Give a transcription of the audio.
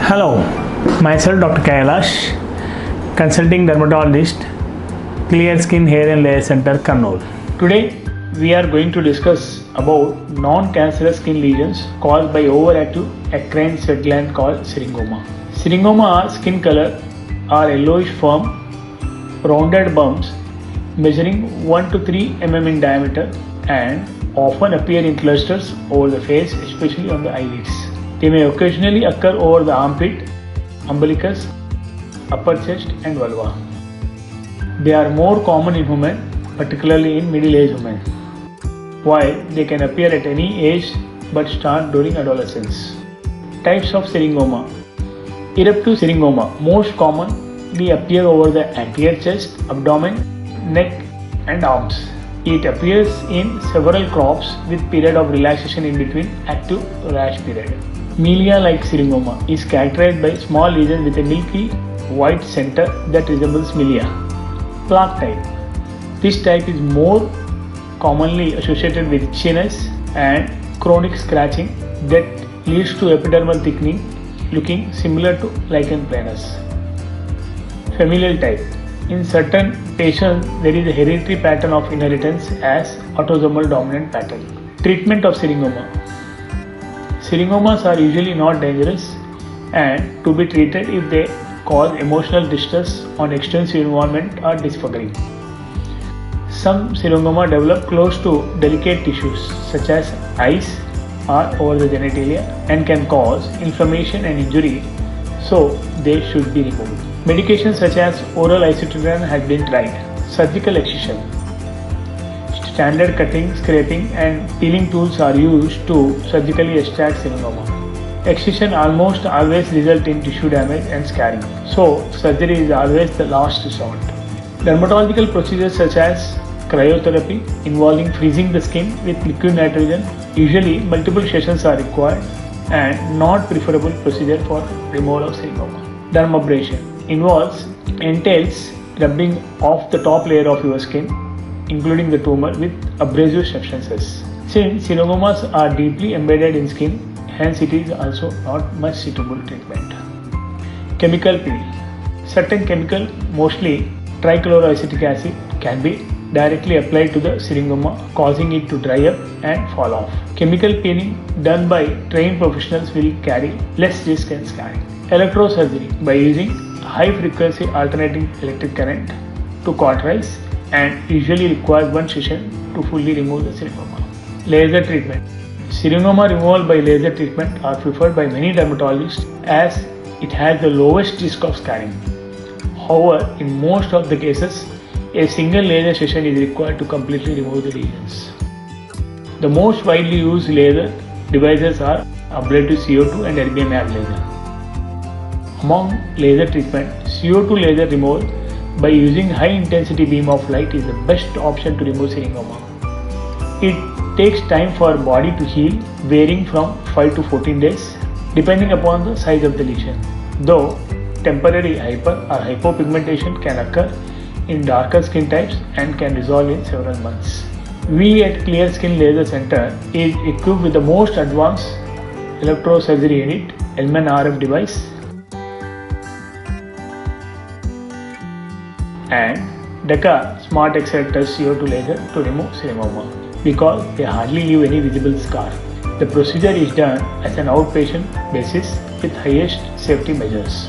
Hello, myself Dr. Kailash, consulting dermatologist, Clear Skin Hair and Layer Center, Kannur. Today we are going to discuss about non-cancerous skin lesions caused by overactive eccrine sweat gland called syringoma. Syringoma are skin color are yellowish firm, rounded bumps measuring 1 to 3 mm in diameter and often appear in clusters over the face, especially on the eyelids. They may occasionally occur over the armpit, umbilicus, upper chest and vulva. They are more common in women, particularly in middle-aged women, while they can appear at any age but start during adolescence. Types of syringoma. Eruptive syringoma most commonly appear over the anterior chest, abdomen, neck and arms. It appears in several crops with period of relaxation in between active rash period. Melia-like syringoma is characterized by small lesions with a milky white center that resembles milia. Plaque type. This type is more commonly associated with itchiness and chronic scratching that leads to epidermal thickening looking similar to lichen planus. Familial type. In certain patients, there is a hereditary pattern of inheritance as autosomal dominant pattern. Treatment of syringoma. Syringomas are usually not dangerous and to be treated if they cause emotional distress on extensive involvement or disfiguring. Some syringoma develop close to delicate tissues such as eyes or over the genitalia and can cause inflammation and injury, so they should be removed. Medications such as oral isotretinoin has been tried. Surgical excision. Standard cutting, scraping and peeling tools are used to surgically extract syringoma. Excision almost always results in tissue damage and scarring, so surgery is always the last resort. Dermatological procedures such as cryotherapy involving freezing the skin with liquid nitrogen, usually multiple sessions are required and not preferable procedure for removal of syringoma. Dermabrasion entails rubbing off the top layer of your skin, including the tumor, with abrasive substances. Since syringomas are deeply embedded in skin, hence it is also not much suitable treatment. Chemical peel. Certain chemical, mostly trichloroacetic acid, can be directly applied to the syringoma, causing it to dry up and fall off. Chemical peeling done by trained professionals will carry less risk and scarring. Electrosurgery by using high frequency alternating electric current to cauterize and usually requires one session to fully remove the syringoma. Laser treatment. Syringoma removal by laser treatment are preferred by many dermatologists as it has the lowest risk of scarring. However, in most of the cases, a single laser session is required to completely remove the lesions. The most widely used laser devices are ablative CO2 and erbium laser. Among laser treatment, CO2 laser removal by using high intensity beam of light is the best option to remove syringoma. It takes time for body to heal, varying from 5 to 14 days depending upon the size of the lesion. Though temporary hyper or hypopigmentation can occur in darker skin types and can resolve in several months. We at Clear Skin Laser Center is equipped with the most advanced electrosurgery unit, Elman RF device, and DECA Smart Excel Touch CO2 laser to remove syringoma because they hardly leave any visible scar. The procedure is done as an outpatient basis with highest safety measures.